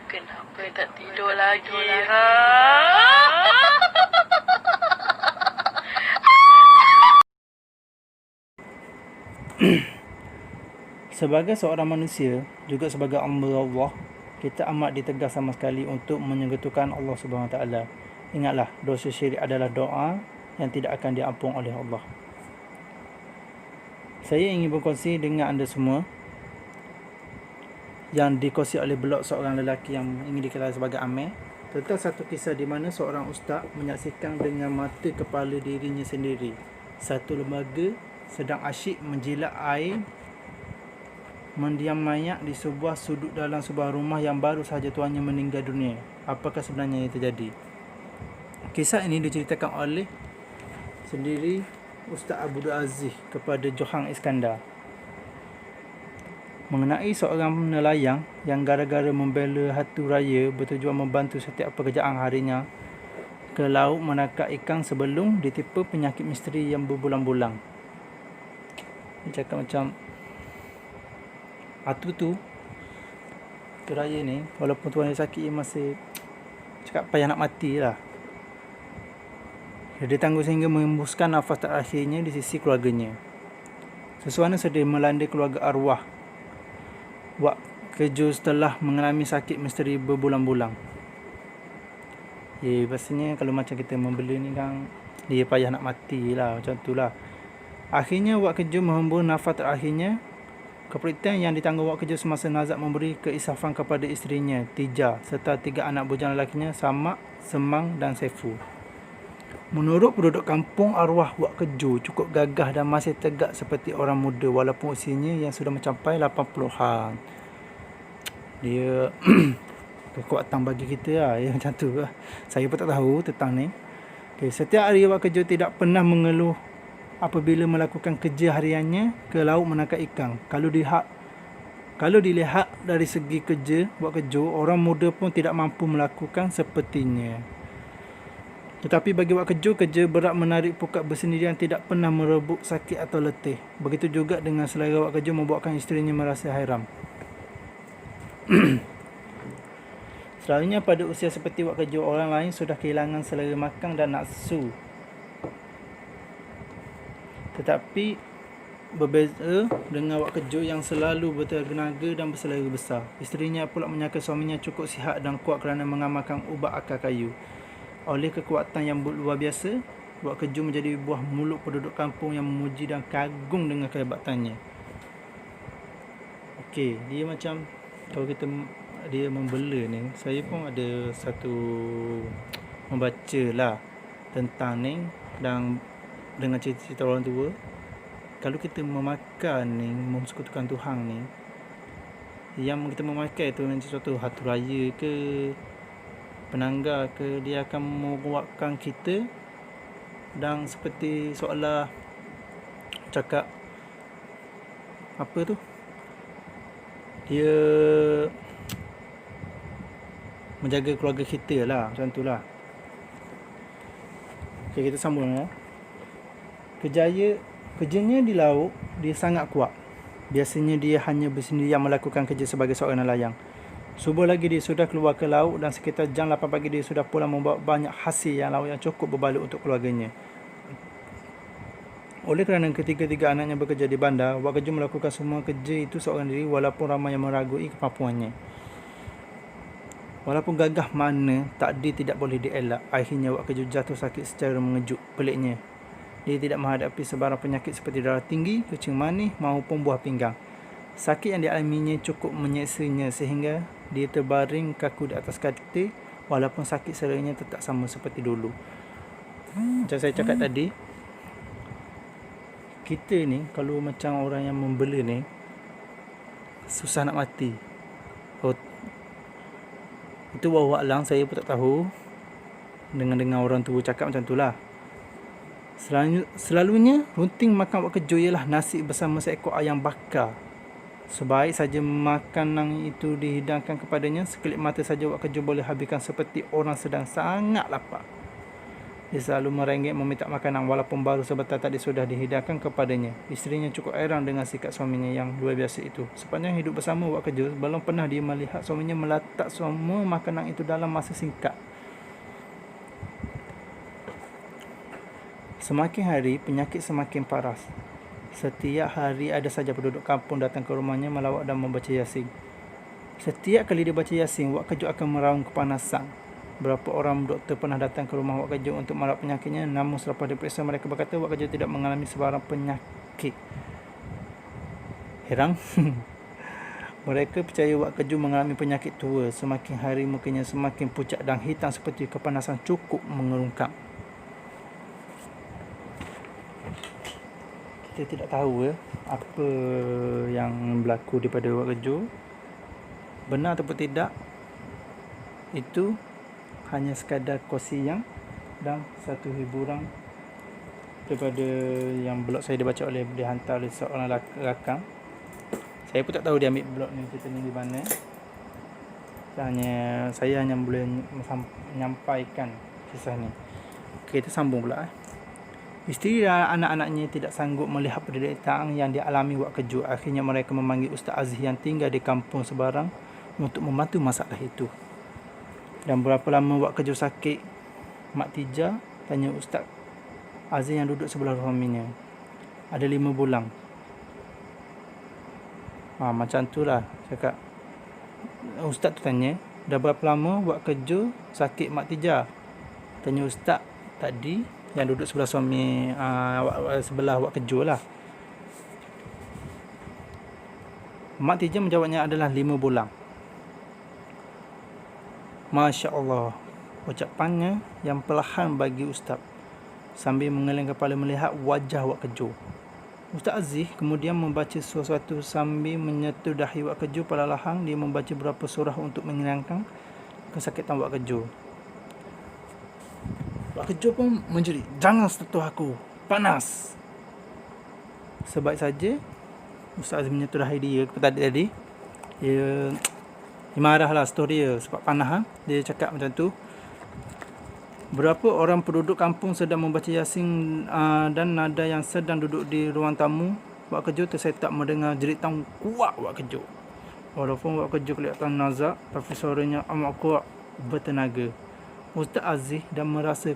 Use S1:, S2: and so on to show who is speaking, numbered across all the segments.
S1: Kenapa tak tidur lagi, ha?
S2: Sebagai seorang manusia, juga sebagai hamba Allah, kita amat ditegas sama sekali untuk menyekutukan Allah Subhanahu Wa Taala. Ingatlah, dosa syirik adalah doa yang tidak akan diampun oleh Allah. Saya ingin berkongsi dengan anda semua yang dikongsi oleh blog seorang lelaki yang ingin dikenal sebagai Amir, tentang satu kisah di mana seorang ustaz menyaksikan dengan mata kepala dirinya sendiri satu lembaga sedang asyik menjilat air mendiam mayat di sebuah sudut dalam sebuah rumah yang baru sahaja tuannya meninggal dunia. Apakah sebenarnya yang terjadi? Kisah ini diceritakan oleh sendiri Ustaz Abdul Aziz kepada Johan Iskandar mengenai seorang nelayan yang gara-gara membela hatu raya bertujuan membantu setiap pekerjaan harinya ke laut menangkap ikan sebelum ditipu penyakit misteri yang berbulan-bulan. Dia cakap macam hatu tu raya ni, walaupun tuan dia sakit, dia masih cakap payah nak mati lah. Dia tangguh sehingga mengembuskan nafas terakhirnya di sisi keluarganya. Sesuatu sedih melanda keluarga arwah Wak Kejo setelah mengalami sakit misteri berbulan-bulan. Pastinya kalau macam kita membela ni kan, dia payah nak mati lah, macam tu lah. Akhirnya Wak Kejo menghembus nafas terakhirnya. Keperluan yang ditanggung Wak Kejo semasa nazak memberi keisafan kepada isterinya, Tija, serta 3 anak bujang lelakinya, Samak, Semang dan Saifu. Menurut penduduk kampung, arwah Wak Kejo cukup gagah dan masih tegak seperti orang muda walaupun usianya yang sudah mencapai 80-an. Dia kekuatan bagi kita lah, ya, macam tu lah. Saya pun tak tahu tentang ni. Setiap hari Wak Kejo tidak pernah mengeluh apabila melakukan kerja hariannya ke laut menangkap ikan. Kalau dilihat dari segi kerja Wak Kejo, orang muda pun tidak mampu melakukan sepertinya. Tetapi bagi Wak Kejo, kerja berat menarik pukat bersendirian tidak pernah merebut sakit atau letih. Begitu juga dengan selera Wak Kejo membuatkan isterinya merasa hairan. Selalunya pada usia seperti Wak Kejo, orang lain sudah kehilangan selera makan dan nafsu. Tetapi berbeza dengan Wak Kejo yang selalu bertenaga dan berselera besar. Isterinya pula menyangka suaminya cukup sihat dan kuat kerana mengamalkan ubat akar kayu. Oleh kekuatan yang luar biasa, Wak Kejo menjadi buah mulut penduduk kampung yang memuji dan kagum dengan kehebatannya. Okey, dia macam kalau dia membela ni, saya pun ada satu membaca lah tentang ni, dan dengan cerita-cerita orang tua, kalau kita memakan ni, memsekutukan Tuhan ni, yang kita memakan itu macam suatu hatu raya ke penanggar ke, dia akan menguatkan kita dan seperti seolah cakap apa tu, dia menjaga keluarga kita lah, macam tu lah. Okay, kita sambung ya. Kerjanya di laut, dia sangat kuat. Biasanya dia hanya bersendirian melakukan kerja sebagai seorang nelayan. Subuh lagi dia sudah keluar ke laut dan sekitar jam 8 pagi dia sudah pulang membawa banyak hasil yang laut yang cukup berbaloi untuk keluarganya. Oleh kerana ketiga-tiga anaknya bekerja di bandar, Wak Kejo melakukan semua kerja itu seorang diri walaupun ramai yang meragui kemampuannya. Walaupun gagah mana, takdir tidak boleh dielak. Akhirnya Wak Kejo jatuh sakit secara mengejut. Peliknya, dia tidak menghadapi sebarang penyakit seperti darah tinggi, kencing manis maupun buah pinggang. Sakit yang dialaminya cukup menyeksanya sehingga dia terbaring kaku di atas katil walaupun sakit seranya tetap sama seperti dulu. Macam saya cakap tadi, kita ni kalau macam orang yang membela ni, susah nak mati. Itu wallahu a'lam, saya pun tak tahu. Dengan orang tua cakap macam tu lah. Selalunya rutin makan Wak Kejo ialah nasi bersama seekor ayam bakar. Sebaik saja makanan itu dihidangkan kepadanya, sekelip mata saja Wak Kejo boleh habiskan seperti orang sedang sangat lapar. Dia selalu merengek meminta makanan walaupun baru sebentar tadi sudah dihidangkan kepadanya. Isterinya cukup heran dengan sikap suaminya yang luar biasa itu. Sepanjang hidup bersama Wak Kejo, belum pernah dia melihat suaminya meletak semua makanan itu dalam masa singkat. Semakin hari, penyakit semakin parah. Setiap hari ada saja penduduk kampung datang ke rumahnya melawat dan membaca Yasin. Setiap kali dia baca Yasin, Wak Kejo akan meraung kepanasan. Berapa orang doktor pernah datang ke rumah Wak Kejo untuk merawat penyakitnya, namun selepas diperiksa mereka berkata Wak Kejo tidak mengalami sebarang penyakit. Heran? Mereka percaya Wak Kejo mengalami penyakit tua. Semakin hari mukanya semakin pucat dan hitam seperti kepanasan cukup mengerungkap. Kita tidak tahu apa yang berlaku daripada Wak Kejo. Benar ataupun tidak, itu hanya sekadar kosiang dan satu hiburan daripada yang blog saya dibaca oleh, dihantar oleh seorang rakam. Saya pun tak tahu dia ambil blog ni, cerita ni di mana. Saya hanya boleh menyampaikan kisah ni. Kita sambung pula. Isteri dan anak-anaknya tidak sanggup melihat penderitaan yang dialami Wak Kejo. Akhirnya mereka memanggil Ustaz Aziz yang tinggal di kampung sebarang untuk membantu masalah itu. Dan berapa lama Wak Kejo sakit? Mak Tija tanya Ustaz Aziz yang duduk sebelah suaminya. Ada 5 bulan. Macam tu lah cakap. Ustaz tu tanya, dah berapa lama Wak Kejo sakit Mak Tija? Tanya Ustaz tadi yang duduk sebelah suami, sebelah Wak Kejo lah. Mak Tija menjawabnya adalah 5 bulan. Masya Allah, ucapannya yang perlahan bagi Ustaz sambil mengeleng kepala melihat wajah Wak Kejo. Ustaz Aziz kemudian membaca sesuatu sambil menyentuh dahi Wak Kejo. Perlahan dia membaca beberapa surah untuk menghilangkan kesakitan Wak Kejo. Wak Kejo pun menjerit, "Jangan sentuh aku, panas." Sebaik saja Ustaz Aziz menyentuh dahi dia tadi, dia marahlah sentuh dia sebab panas. Dia cakap macam tu. Berapa orang penduduk kampung sedang membaca Yasin dan nada yang sedang duduk di ruang tamu. Wak Kejo tersetak mendengar jeritan kuat Wak Kejo. Walaupun Wak Kejo kelihatan nazak, tapi suaranya amat kuat bertenaga. Ustaz Aziz dan merasa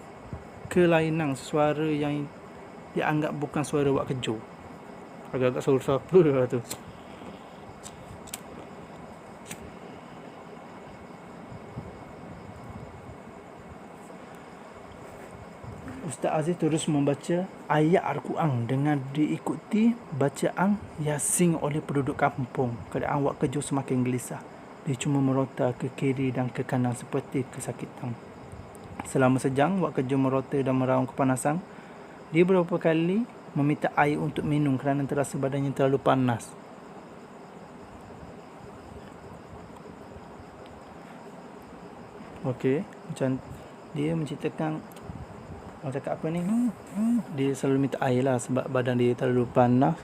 S2: kelainan suara yang dianggap bukan suara Wak Kejo. Agak-agak suara siapa lah tu. Ustaz Aziz terus membaca ayat Al-Quran dengan diikuti bacaan Yasin oleh penduduk kampung. Keadaan Wak Kejo semakin gelisah. Dia cuma meronta ke kiri dan ke kanan seperti kesakitan. Selama sejam, Wak Kejo meronta dan meraung kepanasan. Dia beberapa kali meminta air untuk minum kerana terasa badannya terlalu panas. Okey, macam dia menceritakan, orang cakap apa ni, dia selalu minta air lah sebab badan dia terlalu panas.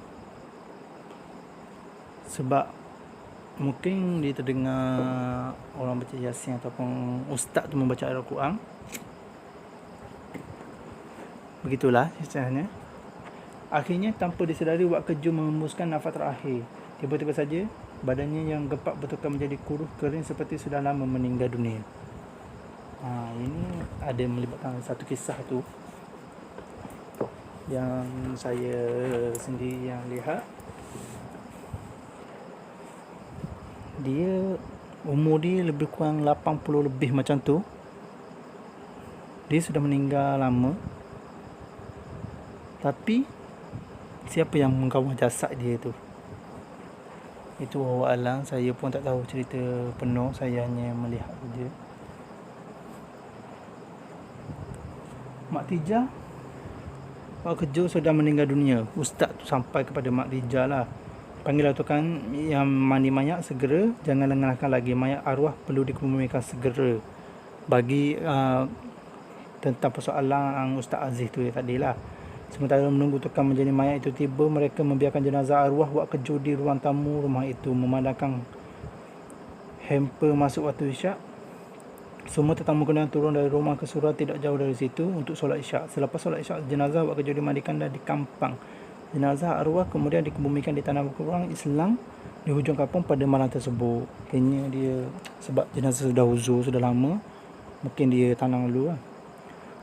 S2: Sebab mungkin dia terdengar orang baca Yasin ataupun ustaz tu membaca Al-Quran. Begitulah ceritanya. Akhirnya tanpa disedari Wak Kejo menghembuskan nafas terakhir. Tiba-tiba saja badannya yang gempak bertukar menjadi kuruh kering seperti sudah lama meninggal dunia. Ini ada melibatkan satu kisah tu yang saya sendiri yang lihat. Dia umur dia lebih kurang 80 lebih macam tu. Dia sudah meninggal lama. Tapi siapa yang mengkawal jasad dia tu? Itu wallahu alam, saya pun tak tahu cerita penuh, saya hanya melihat saja. Mak Tija, Wak Kejo sudah meninggal dunia. Ustaz tu sampai kepada Mak Tija lah. Panggillah tukang yang mandi mayat segera. Jangan lengahkan lagi. Mayat arwah perlu dikebumikan segera. Bagi tentang persoalan Ustaz Aziz tu tadi lah. Sementara menunggu tukang menjadi mayat itu tiba, mereka membiarkan jenazah arwah Wak Kejo di ruang tamu rumah itu. Memandangkan hamper masuk waktu isyak. Semua tetamu kena turun dari rumah ke surau tidak jauh dari situ untuk solat isyak. Selepas solat isyak, jenazah awak kerja dimandikan dan dikampang. Jenazah arwah kemudian dikebumikan di tanah orang Islam di hujung kampung pada malam tersebut. Kayaknya dia sebab jenazah sudah uzur, sudah lama, mungkin dia tanam dulu lah.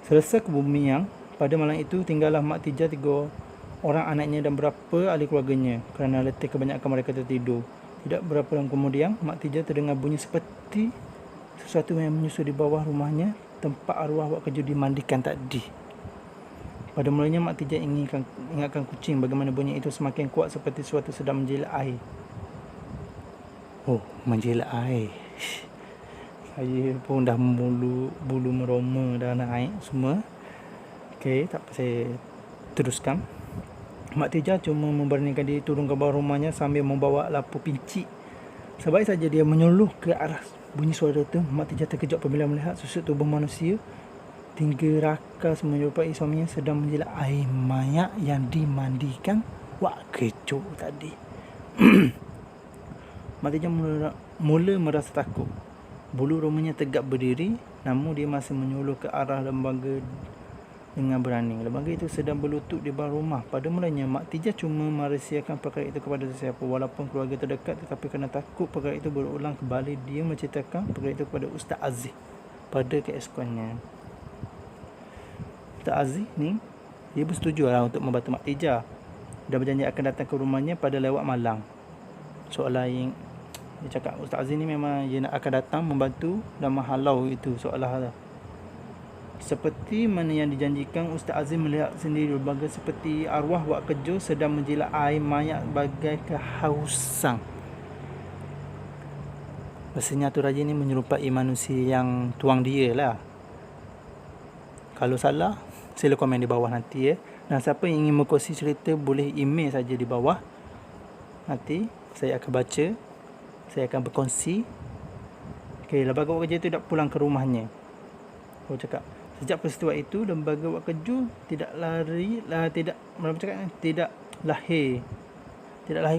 S2: Selesai kebumian, pada malam itu tinggallah Mak Tijah 3 orang anaknya dan berapa ahli keluarganya kerana letih kebanyakan mereka tertidur. Tidak berapa lama kemudian, Mak Tijah terdengar bunyi seperti sesuatu yang menyusul di bawah rumahnya tempat arwah Wak Kejo dimandikan tadi. Pada mulanya Mak Tijah ingatkan kucing bagaimana bunyi itu semakin kuat seperti sesuatu sedang menjilat air. Oh, menjilat air. Saya pun dah bulu meroma dah naik semua. Okey, tak apa, saya teruskan. Mak Tijah cuma memberanikan diri turun ke bawah rumahnya sambil membawa lampu pincik. Sebaik saja dia menyuluh ke arah bunyi suara itu, Mak Tijah terkejut apabila melihat susuk tubuh manusia 3 rakas menyerupai suaminya sedang menjilat air mayat yang dimandikan Wak Kejo tadi. Mak Tijah mula merasa takut. Bulu rumahnya tegak berdiri, namun dia masih menyuluh ke arah lembaga dengan berani. Lembaga itu sedang berlutut di bawah rumah. Pada mulanya, Mak Tijah cuma merahsiakan perkara itu kepada sesiapa, walaupun keluarga terdekat, tetapi kerana takut perkara itu berulang kembali, dia menceritakan perkara itu kepada Ustaz Aziz pada keesokannya. Ustaz Aziz ni, dia bersetuju lah untuk membantu Mak Tijah dan berjanji akan datang ke rumahnya pada lewat malam. Soalan yang dia cakap, Ustaz Aziz ni memang dia nak akan datang membantu dan menghalau itu soalan. Seperti mana yang dijanjikan, Ustaz Aziz melihat sendiri lembaga seperti arwah Wak Kejo sedang menjilat air mayat bagai kehausan. Rasanya Atur Raja ni menyerupai manusia yang tuang dia lah. Kalau salah, sila komen di bawah nanti ya. Dan siapa yang ingin mengkongsi cerita boleh email saja di bawah. Nanti saya akan baca, saya akan berkongsi. Okey, lembaga Wak Kejo tidak pulang ke rumahnya. Aku cakap, sejak peristiwa itu, lembaga Wak Kejo tidak lahir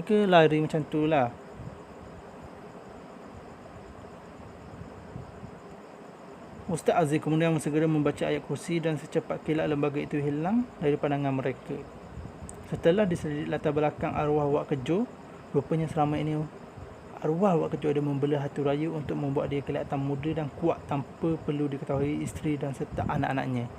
S2: ke lari macam tu lah. Ustaz Aziz kemudian segera membaca ayat kursi dan secepat kilat lembaga itu hilang dari pandangan mereka. Setelah diselidik latar belakang arwah Wak Kejo, rupanya selama ini arwah Wak Kejo ada membela hati raya untuk membuat dia kelihatan muda dan kuat tanpa perlu diketahui isteri dan serta anak-anaknya.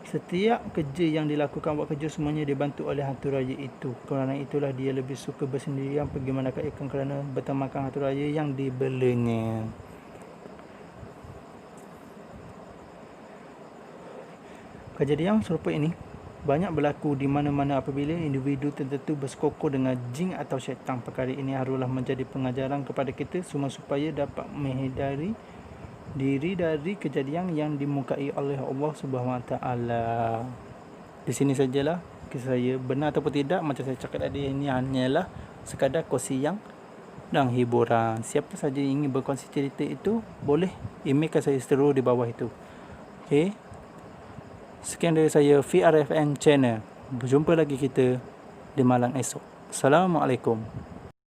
S2: Setiap kerja yang dilakukan Wak Kejo semuanya dibantu oleh hantu raya itu. Kerana itulah dia lebih suka bersendirian pergi menangkap ikan kerana bertemakan hantu raya yang dibelanya. Kejadian serupa ini banyak berlaku di mana-mana apabila individu tertentu bersekongkol dengan jin atau syaitan. Perkara ini haruslah menjadi pengajaran kepada kita semua supaya dapat menghindari diri dari kejadian yang dimukai oleh Allah SWT. Di sini sajalah kisah saya. Benar ataupun tidak, macam saya cakap tadi, ini hanyalah sekadar kongsian dan hiburan. Siapa saja ingin berkongsi cerita itu, boleh emailkan saya seterus di bawah itu. Okey. Sekian dari saya, VRFN Channel. Berjumpa lagi kita di malam esok. Assalamualaikum.